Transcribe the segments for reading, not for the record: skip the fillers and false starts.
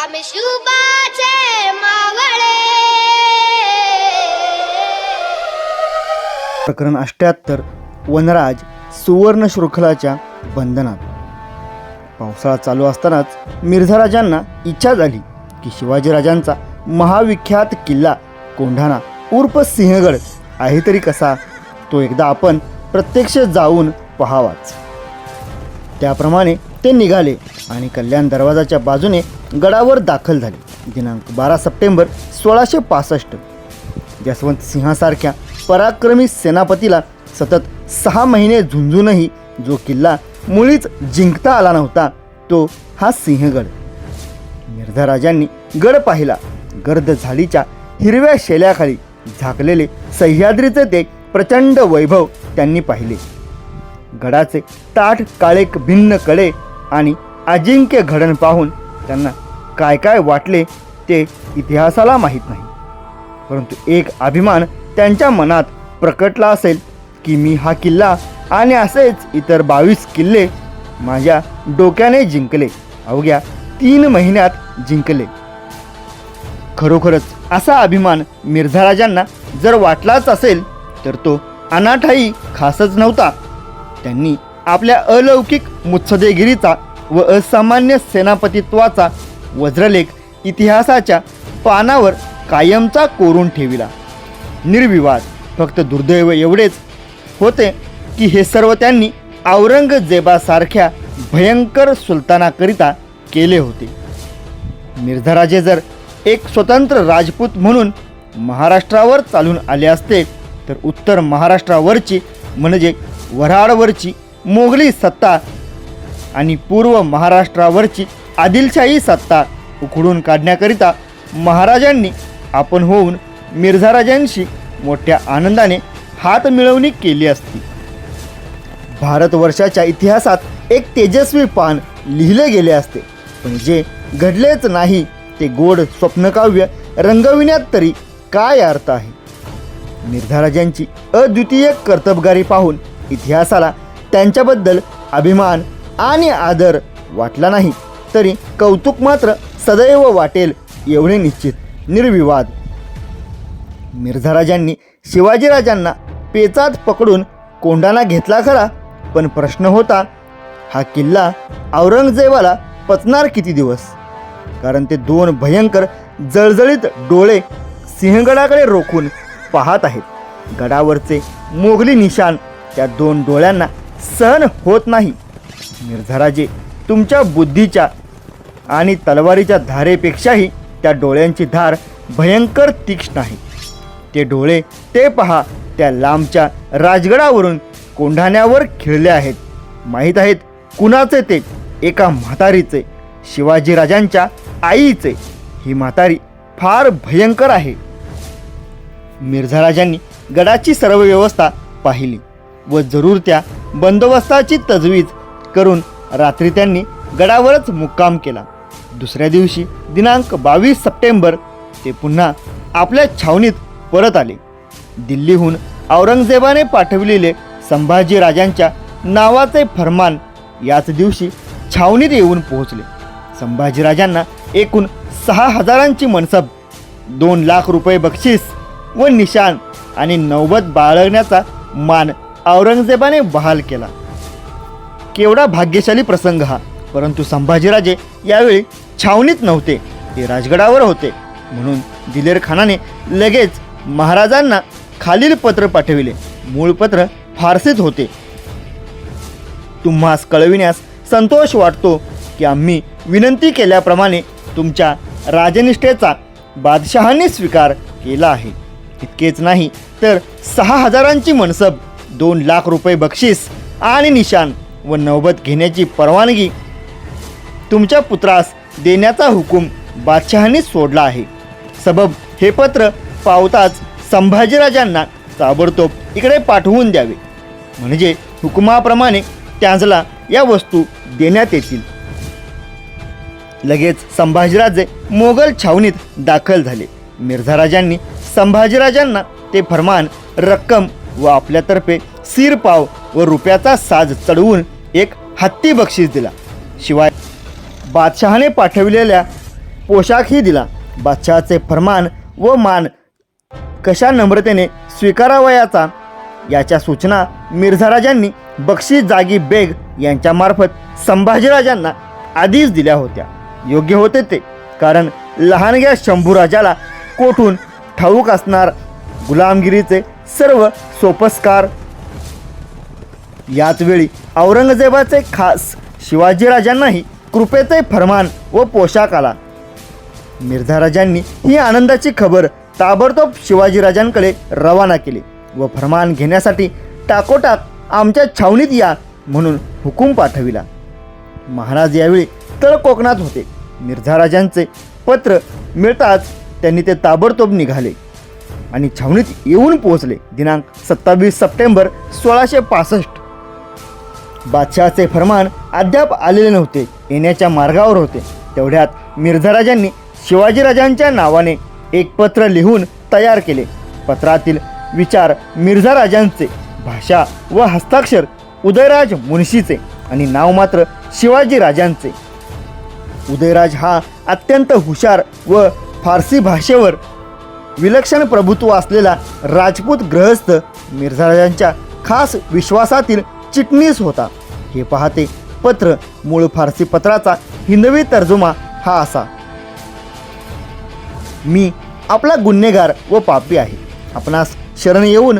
आम्ही शुभाचे मावळे. प्रकरण 78 वनराज सुवर्ण शृंखलाच्या बंधनात. पावसाळा चालू असतानाच मिर्झा राजांना इच्छा झाली की शिवाजीराजांचा महाविख्यात किल्ला कोंढाणा उर्फ सिंहगड आहे तरी कसा, तो एकदा आपण प्रत्यक्ष जाऊन पहावाच. त्याप्रमाणे ते निघाले आणि कल्याण दरवाजाच्या बाजूने गडावर दाखल झाले. दिनांक 12 सप्टेंबर 1665. जसवंत सिंहासारख्या पराक्रमी सेनापतीला सतत 6 महिने झुंजूनही जो किल्ला मुळीच जिंकता आला नव्हता तो हा सिंहगड. मिर्झा राजांनी गड पाहिला. गर्द झाडीच्या हिरव्या शेल्याखाली झाकलेले सह्याद्रीचे ते प्रचंड वैभव त्यांनी पाहिले. गडाचे ताठ काळे भिन्न कडे आणि अजिंक्य घडण पाहून त्यांना काय काय वाटले ते इतिहासाला माहीत नाही, परंतु एक अभिमान त्यांच्या मनात प्रकटला असेल की मी हा किल्ला आणि असेच इतर 22 किल्ले माझ्या डोक्याने जिंकले, अवघ्या 3 महिन्यात जिंकले. खरोखरच असा अभिमान मिर्झा राजांना जर वाटलाच असेल तर तो अनाठाई खासच नव्हता. त्यांनी आपल्या अलौकिक मुत्सद्देगिरीचा व असामान्य सेनापतित्वाचा वज्रलेख इतिहासाच्या पानावर कायमचा कोरून ठेविला. निर्विवाद. फक्त दुर्दैव एवढेच होते की हे सर्व त्यांनी औरंगजेबासारख्या भयंकर सुलतानाकरिता केले होते. मिर्झा राजे जर एक स्वतंत्र राजपूत म्हणून महाराष्ट्रावर चालून आले असते तर उत्तर महाराष्ट्रावरची म्हणजे वऱ्हाडवरची मोगली सत्ता आणि पूर्व महाराष्ट्रावरची आदिलशाही सत्ता उखडून काढण्याकरिता महाराजांनी आपण होऊन मिर्झा राजांशी मोठ्या आनंदाने हात मिळवणी केली असती. भारतवर्षाच्या इतिहासात एक तेजस्वी पान लिहिले गेले असते, पण जे घडलेच नाही ते गोड स्वप्नकाव्य रंगविण्यात तरी काय अर्थ आहे. मिर्झा राजांची अद्वितीय कर्तबगारी पाहून इतिहासाला त्यांच्याबद्दल अभिमान आणि आदर वाटला नाही तरी कौतुक मात्र सदैव वाटेल एवढे निश्चित. निर्विवाद. मिर्झा राजांनी शिवाजीराजांना पेचात पकडून कोंढाणा घेतला खरा, पण प्रश्न होता हा किल्ला औरंगजेबाला पचणार किती दिवस. कारण ते 2 भयंकर जळजळीत डोळे सिंहगडाकडे रोखून पाहत आहेत. गडावरचे मोगली निशाण त्या 2 डोळ्यांना सहन होत नाही. मिर्झा राजे, तुमच्या बुद्धीच्या आणि तलवारीच्या धारेपेक्षाही त्या डोळ्यांची धार भयंकर तीक्ष्ण आहे. ते डोळे ते पहा, त्या लांबच्या राजगडावरून कोंढाण्यावर खिळले आहेत. माहीत आहेत कुणाचे ते? एका म्हातारीचे, शिवाजीराजांच्या आईचे. ही म्हातारी फार भयंकर आहे. मिर्झा राजांनी गडाची सर्व व्यवस्था पाहिली व जरूर त्या बंदोबस्ताची तजवीज करून रात्री त्यांनी गडावरच मुक्काम केला. दुसऱ्या दिवशी दिनांक 22 सप्टेंबर ते पुन्हा आपल्या छावणीत परत आले. दिल्लीहून औरंगजेबाने पाठविलेले संभाजीराजांच्या नावाचे फरमान याच दिवशी छावणीत येऊन पोहोचले. संभाजीराजांना एकूण 6,000ची मनसब, 2 लाख रुपये बक्षीस व निशाण आणि नौबत बाळगण्याचा मान औरंगजेबाने बहाल केला. केवढा भाग्यशाली प्रसंग हा. परंतु संभाजीराजे यावेळी छावणीत नव्हते, ते राजगडावर होते. म्हणून दिलेर खानाने लगेच महाराजांना खालील पत्र पाठविले. मूळ पत्र फारसीत होते. तुम्हास कळविण्यास संतोष वाटतो की आम्ही विनंती केल्याप्रमाणे तुमच्या राजनिष्ठेचा बादशहांनी स्वीकार केला आहे. इतकेच नाही तर 6,000ची मनसब, 2 लाख रुपये बक्षीस आणि निशाण व नौबत घेण्याची परवानगी तुमच्या पुत्रास देण्याचा हुकूम बादशहांनी सोडला आहे. सबब हे पत्र पावताच संभाजीराजांना ताबडतोब इकडे पाठवून द्यावे, म्हणजे हुकुमाप्रमाणे त्यांजला या वस्तू देण्यात येतील. लगेच संभाजीराजे मोगल छावणीत दाखल झाले. मिर्झा राजांनी संभाजीराजांना ते फरमान, रक्कम व आपल्यातर्फे सिरपाव व रुपयाचा साज चढवून एक हत्ती बक्षीस दिला. शिवाय बादशहाने पाठविलेल्या पोशाखही दिला. बादशहाचे फरमान व मान कशा नम्रतेने स्वीकारावयाचा याच्या सूचना मिर्झाराजांनी बक्षीस जागी बेग यांच्यामार्फत संभाजीराजांना आधीच दिल्या होत्या. योग्य होते ते, कारण लहानग्या शंभूराजाला कोठून ठाऊक असणार गुलामगिरीचे सर्व सोपस्कार. याच वेळी औरंगजेबाचे खास शिवाजीराजांनाही कृपेचे फरमान व पोशाख आला. मिर्झाराजांनी ही आनंदाची खबर ताबडतोब शिवाजीराजांकडे रवाना केली व फरमान घेण्यासाठी टाकोटाक आमच्या छावणीत या म्हणून हुकूम पाठविला. महाराज यावेळी तळ कोकणात होते. मिर्झाराजांचे पत्र मिळताच त्यांनी ते ताबडतोब निघाले आणि छावणीत येऊन पोहोचले. दिनांक 27 सप्टेंबर 1665. बादशहाचे फरमान अद्याप आलेले नव्हते, येण्याच्या मार्गावर होते. तेवढ्यात मिर्झाराजांनी शिवाजीराजांच्या नावाने एक पत्र लिहून तयार केले. पत्रातील विचार मिर्झाराजांचे, भाषा व हस्ताक्षर उदयराज मुन्शीचे आणि नाव मात्र शिवाजीराजांचे. उदयराज हा अत्यंत हुशार व फारसी भाषेवर विलक्षण प्रभुत्व असलेला राजपूत गृहस्थ मिर्झाराजांच्या खास विश्वासातील चिटणीस होता. हे पाहते पत्र मूळ फारसी पत्राचा हिंदवी तर्जुमा हा असा: मी आपला गुन्हेगार व पापी आहे. आपणास शरण येऊन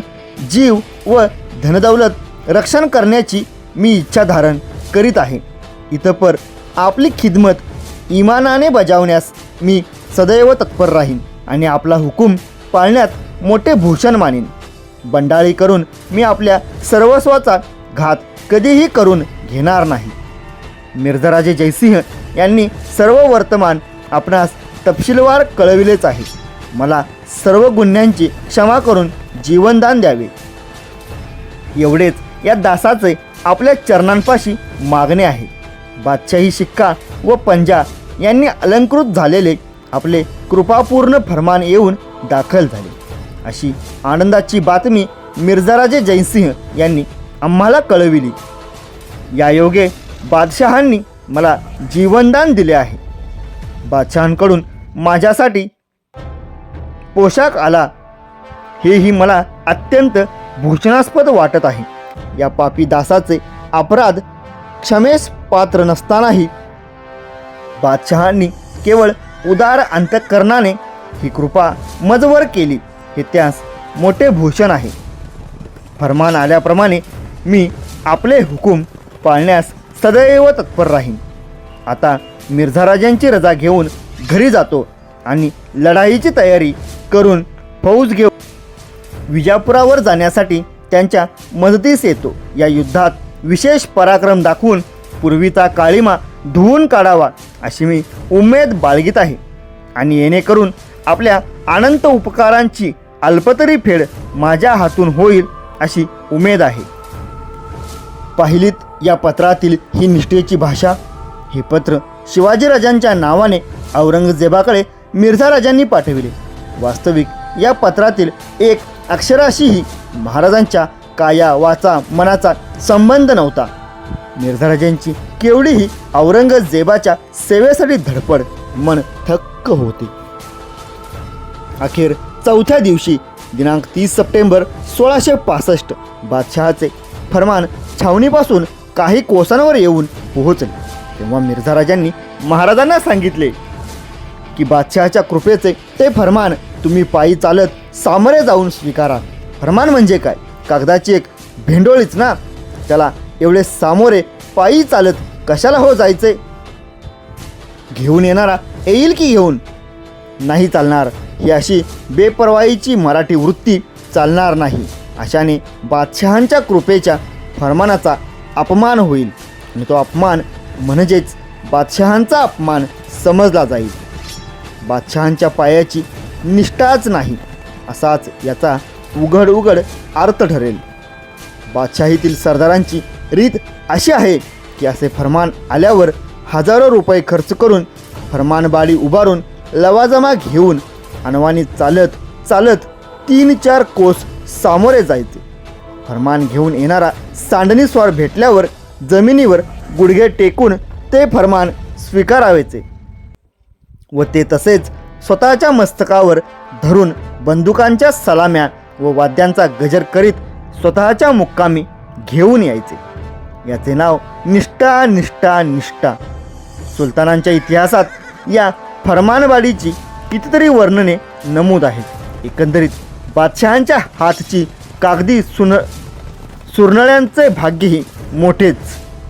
जीव व धनदौलत रक्षण करण्याची मी इच्छा धारण करीत आहे. इतपर आपली खिदमत इमानाने बजावण्यास मी सदैव तत्पर राहीन आणि आपला हुकूम पाळण्यात मोठे भूषण मानीन. बंडाळी करून मी आपल्या सर्वस्वाचा घात कधीही करून घेणार नाही. मिर्झाराजे जयसिंह यांनी सर्व वर्तमान आपणास तपशीलवार कळविलेच आहे. मला सर्व गुन्ह्यांची क्षमा करून जीवनदान द्यावे, एवढेच या दासाचे आपल्या चरणांपाशी मागणे आहे. बादशाही शिक्का व पंजा यांनी अलंकृत झालेले आपले कृपापूर्ण फरमान येऊन दाखल झाले. अशी आनंदाची बातमी मिर्झाराजे जयसिंह यांनी आम्हाला कळविली. यायोगे बादशहांनी मला जीवनदान दिले आहे. बादशहांकडून माझ्यासाठी पोशाख आला, हेही मला अत्यंत भूषणास्पद वाटत आहे. या पापी दासाचे अपराध क्षमेस पात्र नसतानाही बादशहांनी केवळ उदार अंतःकरणाने ही कृपा मजवर केली, हे त्यास मोठे भूषण आहे. फरमान आल्याप्रमाणे मी आपले हुकूम पाळण्यास सदैव तत्पर राहीन. आता मिर्झाराजांची रजा घेऊन घरी जातो आणि लढाईची तयारी करून फौज घेऊन विजापुरावर जाण्यासाठी त्यांच्या मदतीस येतो. या युद्धात विशेष पराक्रम दाखवून पूर्वीचा काळिमा धुवून काढावा अशी मी उमेद बाळगीत आहे आणि येणेकरून आपल्या अनंत उपकारांची अल्पतरी फेड माझ्या हातून होईल अशी उमेद आहे. पाहिलीत या पत्रातील ही निष्ठेची भाषा. हे पत्र शिवाजीराजांच्या नावाने औरंगजेबाकडे मिर्झाराजांनी पाठविले. वास्तविक या पत्रातील एक अक्षराशीही महाराजांच्या काया वाचा मनाचा संबंध नव्हता. मिर्झाराजांची केवढीही औरंगजेबाच्या सेवेसाठी धडपड मन थक्क होते. अखेर चौथ्या दिवशी दिनांक 30 सप्टेंबर 1665 बादशहाचे फरमान छावणीपासून काही कोसांवर येऊन पोहोचले. तेव्हा मिर्झाराजांनी महाराजांना सांगितले की बादशहाच्या कृपेचे ते फरमान तुम्ही पायी चालत सामोरे जाऊन स्वीकारा. फरमान म्हणजे काय? कागदाची एक भेंडोळीच ना. त्याला एवढे सामोरे पायी चालत कशाला हो जायचे? घेऊन येणारा येईल की घेऊन नाही चालणार, ही अशी बेपर्वाईची मराठी वृत्ती चालणार नाही. अशाने बादशहांच्या कृपेच्या फरमानाचा अपमान होईल आणि तो अपमान म्हणजेच बादशहांचा अपमान समजला जाईल. बादशहांच्या पायाची निष्ठाच नाही असाच याचा उघड उघड अर्थ ठरेल. बादशाहीतील सरदारांची रीत अशी आहे की असे फरमान आल्यावर हजारो रुपये खर्च करून फरमानबाडी उभारून लवाजमा घेऊन अनवाणी चालत चालत 3-4 कोस सामोरे जायचे. फरमान घेऊन येणारा सांडणीस्वार भेटल्यावर जमिनीवर गुडघे टेकून ते फरमान स्वीकारावेचे. व ते तसेच स्वतःच्या मस्तकावर धरून बंदुकांच्या सलाम्या व वाद्यांचा गजर करीत स्वतःच्या मुक्कामी घेऊन यायचे. याचे नाव निष्ठा निष्ठा निष्ठा. सुलतानांच्या इतिहासात या फरमानवाडीची कितीतरी वर्णने नमूद आहेत. एकंदरीत बादशहांच्या हातची कागदी सुरनळ्यांचे भाग्यही मोठेच.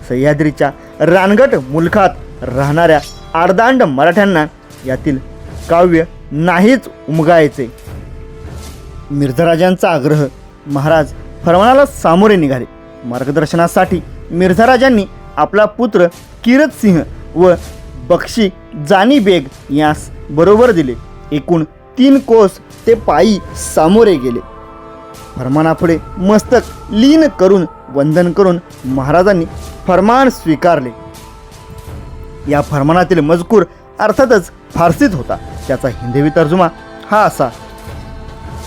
सह्याद्रीच्या रानगट मुलखात राहणाऱ्या आडदांड मराठ्यांना यातील काव्य नाहीच उमगायचे. मिर्झाराजांचा आग्रह. महाराज फरमानाला सामोरे निघाले. मार्गदर्शनासाठी मिर्झाराजांनी आपला पुत्र किरत सिंह व बक्षी जानी बेग यास बरोबर दिले. एकूण 3 कोस ते पायी सामोरे गेले. फरमानापुढे मस्तक लीन करून वंदन करून महाराजांनी फरमान स्वीकारले. या फरमानातील मजकूर अर्थातच फारसीत होता. त्याचा हिंदवी तर्जुमा हा असा: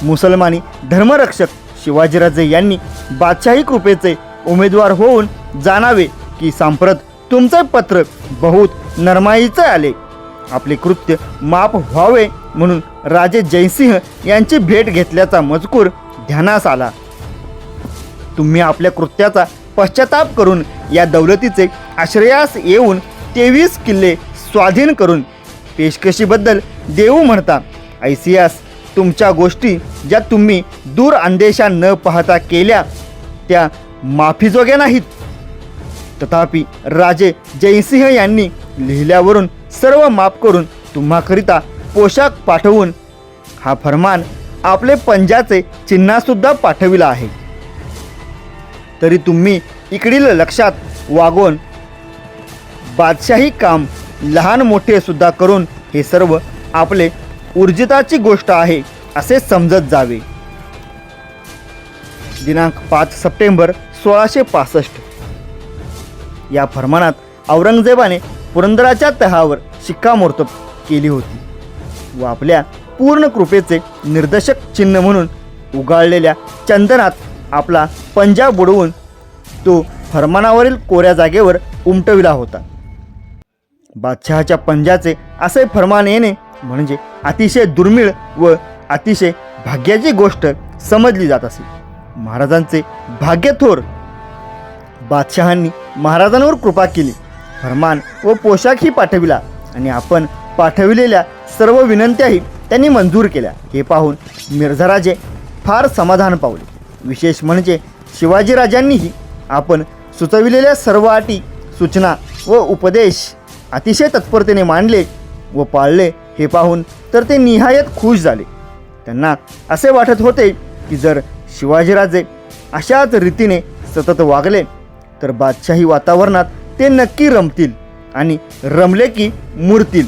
मुसलमानी धर्मरक्षक शिवाजीराजे यांनी बादशाही कृपेचे उमेदवार होऊन जाणावे की सांप्रत तुमचे पत्र बहुत नरमाईचे आले. आपले कृत्य माफ व्हावे म्हणून राजे जयसिंह यांची भेट घेतल्याचा मजकूर ध्यानास आला. तुम्ही आपल्या कृत्याचा पश्चाताप करून या दौलतीचे आश्रयास येऊन 23 किल्ले स्वाधीन करून पेशकशीबद्दल देऊ म्हणता. ऐसियास तुमच्या गोष्टी ज्या तुम्ही दूर अंदेशा न पाहता केल्या त्या माफीजोग्या नाहीत. तथापि राजे जयसिंह यांनी लिहिल्यावरून सर्व माफ करून तुम्हाकरिता पोशाख पाठवून हा फरमान आपले पंजाचे चिन्हसुद्धा पाठविला आहे. तरी तुम्ही इकडील लक्षात वागवून बादशाही काम लहान मोठे सुद्धा करून हे सर्व आपले ऊर्जिताची गोष्ट आहे असे समजत जावे. दिनांक 5 सप्टेंबर 1665. या फरमानात औरंगजेबाने पुरंदराच्या तहावर शिक्कामोर्तब केली होती व आपल्या पूर्ण कृपेचे निर्देशक चिन्ह म्हणून उगाळलेल्या चंदनात आपला पंजा बुडवून तो फरमानावरील कोऱ्या जागेवर उमटविला होता. बादशहाच्या पंजाचे असे फरमान येणे म्हणजे अतिशय दुर्मिळ व अतिशय भाग्याची गोष्ट समजली जात असे. महाराजांचे भाग्य थोर. बादशहांनी महाराजांवर कृपा केली. फरमान व पोशाखही पाठविला आणि आपण पाठविलेल्या सर्व विनंत्याही त्यांनी मंजूर केल्या. हे पाहून मिर्झाराजे फार समाधान पावले. विशेष म्हणजे शिवाजीराजांनीही आपण सुचविलेल्या सर्व अटी सूचना व उपदेश अतिशय तत्परतेने मांडले व पाळले. हे पाहून तर ते निहायत खुश झाले. त्यांना असे वाटत होते की जर शिवाजीराजे अशाच रीतीने सतत वागले तर बादशाही वातावरणात ते नक्की रमतील आणि रमले की मुरतील.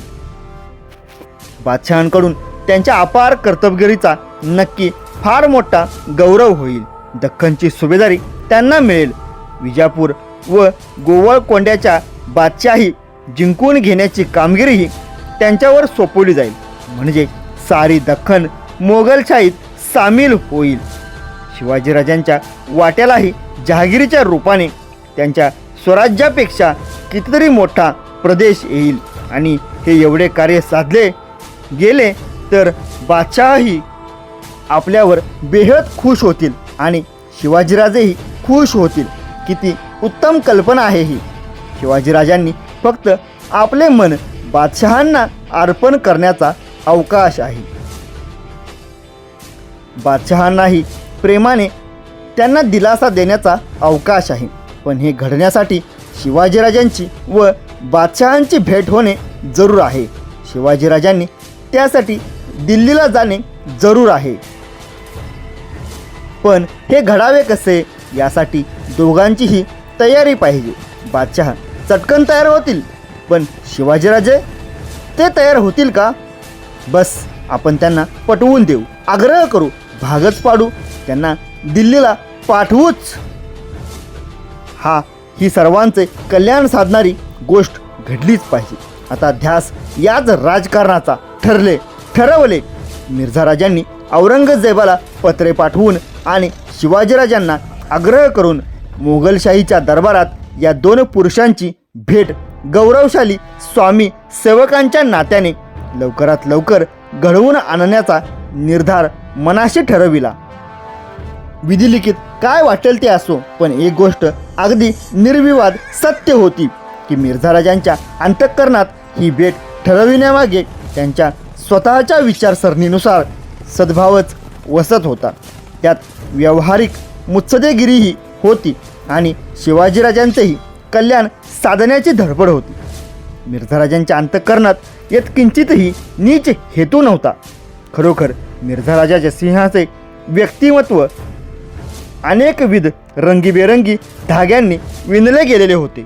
बादशहांकडून त्यांच्या अपार कर्तबगिरीचा नक्की फार मोठा गौरव होईल. दख्खनची सुभेदारी त्यांना मिळेल. विजापूर व गोवळकोंड्याच्या बादशाही जिंकून घेण्याची कामगिरीही त्यांच्यावर सोपवली जाईल. म्हणजे सारी दख्खन मोगलशाहीत सामील होईल. शिवाजीराजांच्या वाट्यालाही जहागिरीच्या रूपाने त्यांच्या स्वराज्यापेक्षा कितीतरी मोठा प्रदेश येईल आणि हे एवढे कार्य साधले गेले तर बादशाहही आपल्यावर बेहद खुश होतील आणि शिवाजीराजेही खुश होतील. किती उत्तम कल्पना आहे ही. शिवाजीराजांनी फक्त आपले मन बादशहांना अर्पण करण्याचा अवकाश आहे. बादशहांनाही प्रेमाने त्यांना दिलासा देण्याचा अवकाश आहे. पण हे घडण्यासाठी शिवाजीराजांची व बादशहांची भेट होणे जरूर आहे. शिवाजीराजांनी त्यासाठी दिल्लीला जाणे जरूर आहे. पण हे घडावे कसे यासाठी दोघांचीही तयारी पाहिजे. बादशहा चटकन तयार होतील पण शिवाजीराजे ते तयार होतील का? बस आपण त्यांना पटवून देऊ, आग्रह करू, भागच पाडू, त्यांना दिल्लीला पाठवूच. ही सर्वांचे कल्याण साधणारी गोष्ट घडलीच पाहिजे. आता ध्यास याच राजकारणाचा ठरवले. मिर्झाराजांनी औरंगजेबाला पत्रे पाठवून आणि शिवाजीराजांना आग्रह करून मोगलशाहीच्या दरबारात या 2 पुरुषांची भेट गौरवशाली स्वामी सेवकांच्या नात्याने लवकरात लवकर घडवून आणण्याचा निर्धार मनाशी ठरविला. विधिलिखित काय वाटेल ते असो, पण एक गोष्ट अगदी निर्विवाद सत्य होती की मिर्झा राजांच्या अंतःकरणात ही भेट ठरविण्यामागे त्यांच्या स्वतःच्या विचारसरणीनुसार सद्भावच वसत होता. त्यात व्यावहारिक मुत्सद्देगिरीही होती आणि शिवाजीराजांचेही कल्याण साधण्याची धडपड होती. मिर्झा राजांच्या अंतःकरणात यात किंचितही नीच हेतू नव्हता. खरोखर मिर्झा राजाच्या सिंहाचे व्यक्तिमत्व अनेकविध रंगीबेरंगी धाग्यांनी विणले गेलेले होते.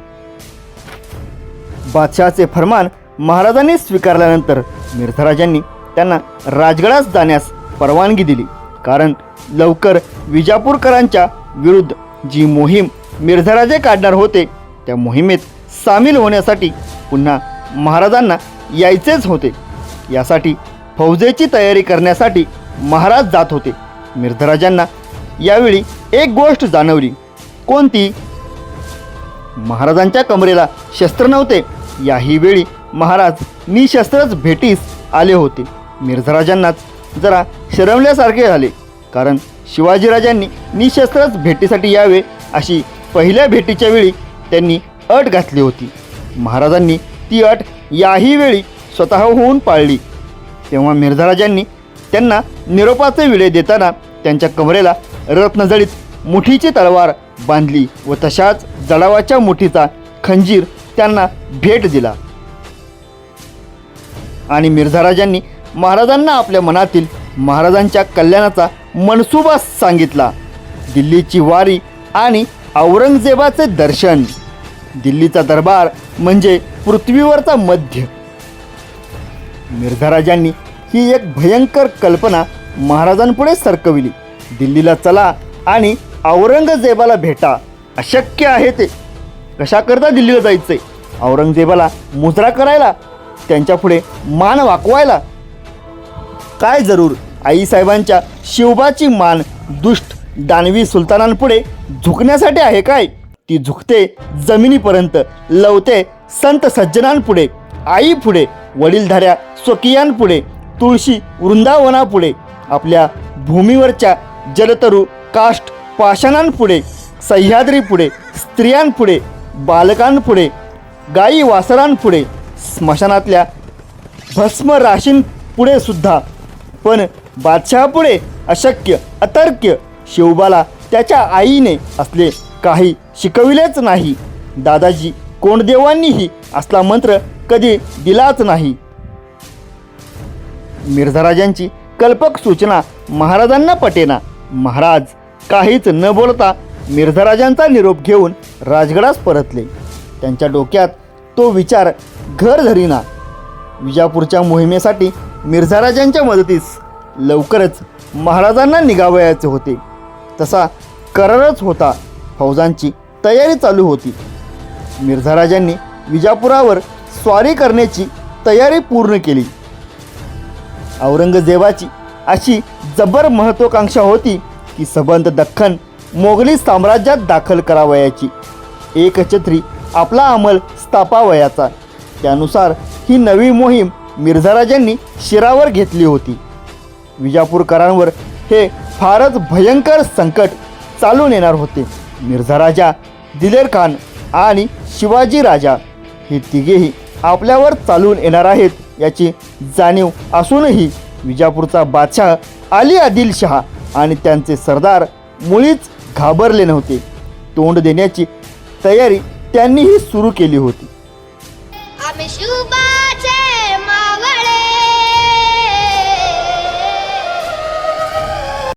बादशहाचे फरमान महाराजांनी स्वीकारल्यानंतर मिर्झा राजांनी त्यांना राजगडास जाण्यास परवानगी दिली. कारण लवकर विजापूरकरांच्या विरुद्ध जी मोहीम मिर्झा राजे काढणार होते त्या मोहिमेत सामील होण्यासाठी पुन्हा महाराजांना यायचेच होते. यासाठी फौजेची तयारी करण्यासाठी महाराज जात होते. मिर्झा राजांना यावेळी एक गोष्ट जाणवली. कोणती? महाराजांच्या कमरेला शस्त्र नव्हते. याही वेळी महाराज निशस्त्रच भेटीस आले होते. मिर्झा राजांनाच जरा शरमल्यासारखे झाले. कारण शिवाजीराजांनी निशस्त्रच भेटीसाठी यावे अशी पहिल्या भेटीच्या वेळी त्यांनी अट घातली होती. महाराजांनी ती अट याही वेळी स्वतःहून पाळली. तेव्हा मिर्झा राजांनी त्यांना निरोपाचे विडे देताना त्यांच्या कमरेला रत्नजडित मुठीची तलवार बांधली व तशाच जडावाच्या मुठीचा खंजीर त्यांना भेट दिला. आणि मिर्झा राजांनी महाराजांना आपल्या मनातील महाराजांच्या कल्याणाचा मनसुबा सांगितला. दिल्लीची वारी आणि औरंगजेबाचे दर्शन. दिल्लीचा दरबार म्हणजे पृथ्वीवरचा मध्य. मिर्झा राजांनी ही एक भयंकर कल्पना महाराजांपुढे सरकविली. दिल्लीला चला आणि औरंगजेबाला भेटा. अशक्य आहे ते. कशाकरता दिल्लीला जायचंय? औरंगजेबाला मुजरा करायला? त्यांच्यापुढे मान वाकवायला? काय जरूर आईसाहेबांच्या शिवबाची मान दुष्ट दानवी सुलतानांपुढे झुकण्यासाठी आहे काय? ती झुकते जमिनीपर्यंत, लवते संत सज्जनांपुढे, आईपुढे, वडीलधाऱ्या स्वकीयांपुढे, तुळशी वृंदावनापुढे, आपल्या भूमीवरच्या जलतरू काष्ठ पाषाणांपुढे, सह्याद्रीपुढे, स्त्रियांपुढे, बालकांपुढे, गाई वासरांपुढे, स्मशानातल्या भस्म राशींपुढे सुद्धा. पण बादशहापुढे अशक्य, अतर्क्य. शिवबाला त्याच्या आईने असले काही शिकविलेच नाही. दादाजी कोंडदेवांनीही असला मंत्र कधी दिलाच नाही. मिर्झा राजांची कल्पक सूचना महाराजांना पटेना. महाराज काहीच न बोलता मिर्झा राजांचा निरोप घेऊन राजगडास परतले. त्यांच्या डोक्यात तो विचार घर धरीना. विजापूरच्या मोहिमेसाठी मिर्झा राजांच्या मदतीस लवकरच महाराजांना निघावयाचे होते. तसा करारच होता. फौजांची तयारी चालू होती. मिर्झा राजांनी विजापुरावर स्वारी करण्याची तयारी पूर्ण केली. औरंगजेबाची अशी जबर महत्त्वाकांक्षा होती की सबंध दख्खन मोगली साम्राज्यात दाखल करावयाची. एकछत्री आपला अंमल स्थापावयाचा. त्यानुसार ही नवी मोहीम मिर्झा राजांनी शिरावर घेतली होती. विजापूरकरांवर हे फारच भयंकर संकट चालून येणार होते. मिर्झा राजा, दिलेर खान आणि शिवाजी राजा हे तिघेही आपल्यावर चालून येणार आहेत याची जाणीव असूनही विजापूरचा बादशाह अली आदिलशहा आणि त्यांचे सरदार मुळीच घाबरले नव्हते. तोंड देण्याची तयारी त्यांनीही सुरू केली होती.